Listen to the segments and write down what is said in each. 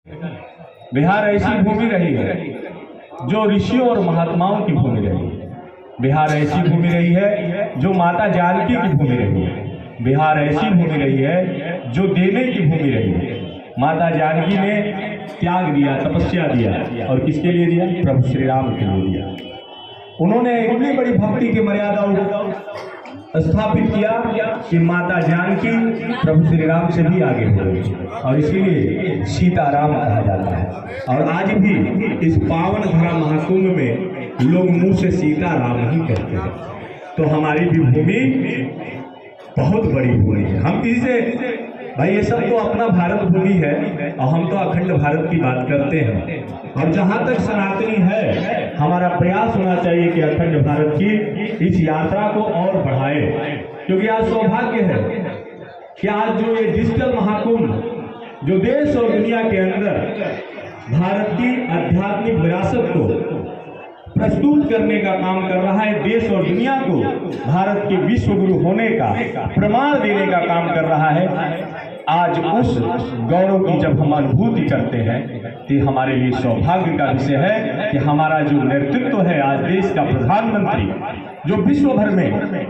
बिहार ऐसी भूमि रही है जो ऋषियों और महात्माओं की भूमि रही है। बिहार ऐसी भूमि रही है जो माता जानकी की भूमि रही है। बिहार ऐसी भूमि रही है जो देने की भूमि रही है। माता जानकी ने त्याग दिया, तपस्या दिया, और किसके लिए दिया? प्रभु श्री राम के लिए दिया। उन्होंने इतनी बड़ी भक्ति की मर्यादा को स्थापित किया कि माता जानकी प्रभु श्री राम से भी आगे हो गई, और इसीलिए सीताराम कहा जाता है। और आज भी इस पावन धरा महाकुंभ में लोग मुंह से सीताराम ही कहते हैं। तो हमारी भी भूमि बहुत बड़ी भूमि है। हम किसी से भाई ये सब तो अपना भारत भूमि है, और हम तो अखंड भारत की बात करते हैं। और जहाँ तक सनातनी है, हमारा प्रयास होना चाहिए कि अखंड भारत की इस यात्रा को और बढ़ाए, क्योंकि आज सौभाग्य है कि आज जो ये डिजिटल महाकुंभ जो देश और दुनिया के अंदर भारत की आध्यात्मिक विरासत को प्रस्तुत करने का काम कर रहा है, देश और दुनिया को भारत के विश्व गुरु होने का प्रमाण देने का काम कर रहा है। आज उस गौरव की जब हम अनुभूति करते हैं तो हमारे लिए सौभाग्य का विषय है कि हमारा जो नेतृत्व है, आज देश का प्रधानमंत्री जो विश्व भर में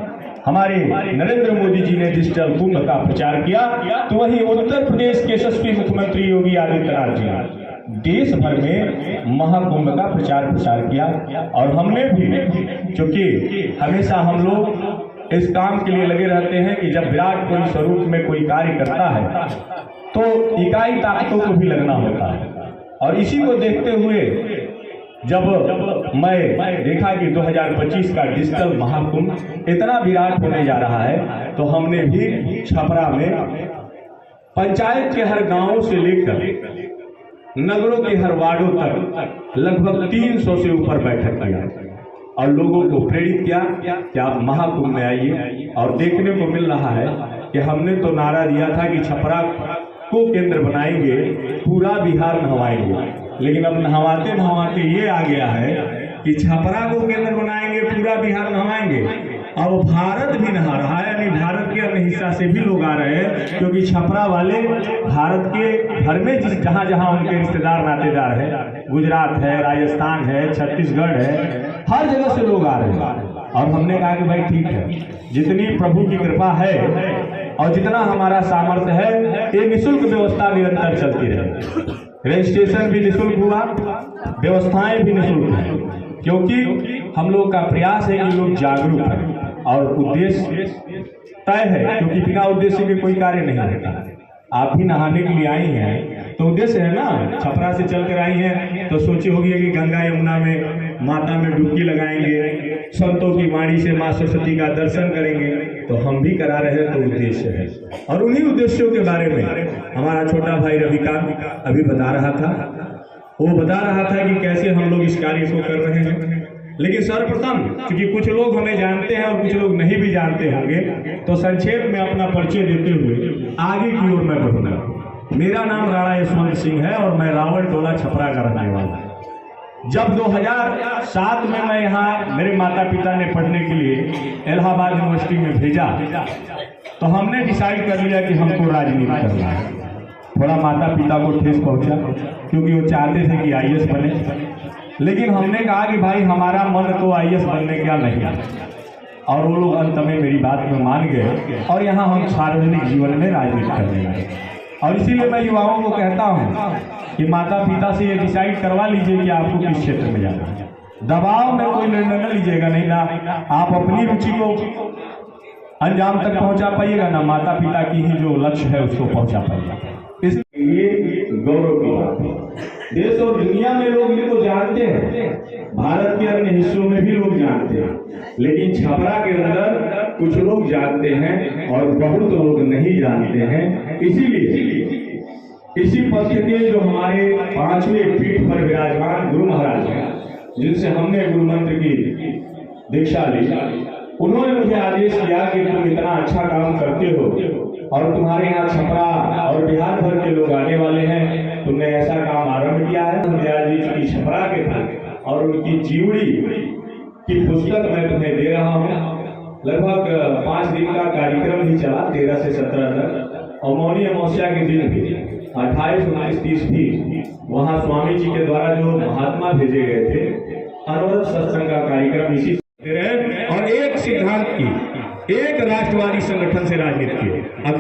हमारे नरेंद्र मोदी जी ने डिजिटल कुंभ का प्रचार किया, तो वहीं उत्तर प्रदेश के यशस्वी मुख्यमंत्री योगी आदित्यनाथ जी ने देश भर में महाकुंभ का प्रचार किया। और हमने भी, क्योंकि हमेशा हम लोग इस काम के लिए लगे रहते हैं कि जब विराट कोई स्वरूप में कोई कार्य करता है तो इकाई ताकतों को भी लगना होता है। और इसी को देखते हुए जब मैं देखा कि 2025 का डिजिटल महाकुंभ इतना विराट होने जा रहा है, तो हमने भी छपरा में पंचायत के हर गांवों से लेकर नगरों के हर वार्डों तक लगभग 300 से ऊपर बैठक किया और लोगों को प्रेरित किया कि आप महाकुंभ में आइए। और देखने को मिल रहा है कि हमने तो नारा दिया था कि छपरा को केंद्र बनाएंगे, पूरा बिहार नहवाएंगे, लेकिन अब नहवाते नहवाते ये आ गया है कि छपरा को केंद्र बनाएंगे, पूरा बिहार नहवाएंगे। अब भारत भी नहा रहा है, यानी भारत के अन्य हिस्सा से भी लोग आ रहे हैं, क्योंकि छपरा वाले भारत के भर में जहाँ जहाँ उनके रिश्तेदार नातेदार है, गुजरात है, राजस्थान है, छत्तीसगढ़ है, हर जगह से लोग आ रहे हैं। और हमने कहा कि भाई ठीक है, जितनी प्रभु की कृपा है और जितना हमारा सामर्थ्य है, ये निःशुल्क व्यवस्था निरंतर चलती रहे। रजिस्ट्रेशन भी निःशुल्क हुआ, व्यवस्थाएं भी निःशुल्क हैं, क्योंकि हम लोग का प्रयास है कि लोग जागरूक हैं और उद्देश्य तय है, क्योंकि बिना उद्देश्य के कोई कार्य नहीं होता। आप भी नहाने के लिए आई हैं तो उद्देश्य है ना, छपरा से चल कर आई हैं तो सोची होगी कि गंगा यमुना में माता में डुबकी लगाएंगे, संतों की वाणी से माँ सरस्वती का दर्शन करेंगे, तो हम भी करा रहे हैं, तो उद्देश्य है। और उन्हीं उद्देश्यों के बारे में हमारा छोटा भाई रविकांत अभी बता रहा था। वो बता रहा था कि कैसे हम लोग इस कार्य को कर रहे हैं। लेकिन सर्वप्रथम, क्योंकि कुछ लोग हमें जानते हैं और कुछ लोग नहीं भी जानते होंगे, तो संक्षेप में अपना परिचय देते हुए आगे की ओर मैं बढ़ूंगा। मेरा नाम राणा यशवंत सिंह है और मैं रावण टोला छपरा का रहने वाला हूँ। जब 2007 में मैं यहाँ मेरे माता पिता ने पढ़ने के लिए इलाहाबाद यूनिवर्सिटी में भेजा, तो हमने डिसाइड कर लिया कि हमको राजनीति करना है। थोड़ा माता पिता को ठेस पहुंचा, क्योंकि वो चाहते थे कि आईएएस बने, लेकिन हमने कहा कि भाई हमारा मन तो आईएएस बनने का नहीं है। और वो लोग अंत में मेरी बात में मान गए और यहाँ हम सार्वजनिक जीवन में राजनीति करने लगे। और इसीलिए मैं युवाओं को कहता हूँ कि माता पिता से ये डिसाइड करवा लीजिए कि आपको किस क्षेत्र में जाना है। दबाव में कोई निर्णय न लीजिएगा, नहीं ना आप अपनी रुचि को अंजाम तक पहुंचा पाइएगा, ना माता पिता की ही जो लक्ष्य है उसको पहुंचा पाइएगा। इसलिए गौरव की बात है, देश और दुनिया में लोग इनको जानते हैं, भारत के अन्य हिस्सों में भी लोग जानते हैं, लेकिन छपरा के अंदर कुछ लोग जानते हैं और बहुत लोग नहीं जानते हैं। इसीलिए इसी पक्ष के जो हमारे 5वें पीठ पर विराजमान गुरु महाराज हैं, जिनसे हमने गुरु मंत्र की दीक्षा ली, उन्होंने मुझे आदेश किया कि तुम इतना अच्छा काम करते हो और तुम्हारे यहाँ छपरा और बिहार भर के लोग आने वाले हैं, तुमने ऐसा काम आरंभ किया है। दयाल जी की छपरा के थे और उनकी जीवड़ी की पुस्तक मैं तुम्हें दे रहा हूँ। लगभग 5 दिन का कार्यक्रम ही चला, 13 से 17 तक, और मौनी अमावस्या के दिन भी 28, 29, 30 भी वहां स्वामी जी के द्वारा जो महात्मा भेजे गए थे, अनवरत सत्संग का कार्यक्रम इसी और एक सिद्धांत की, एक राष्ट्रवादी संगठन से राजनीति की।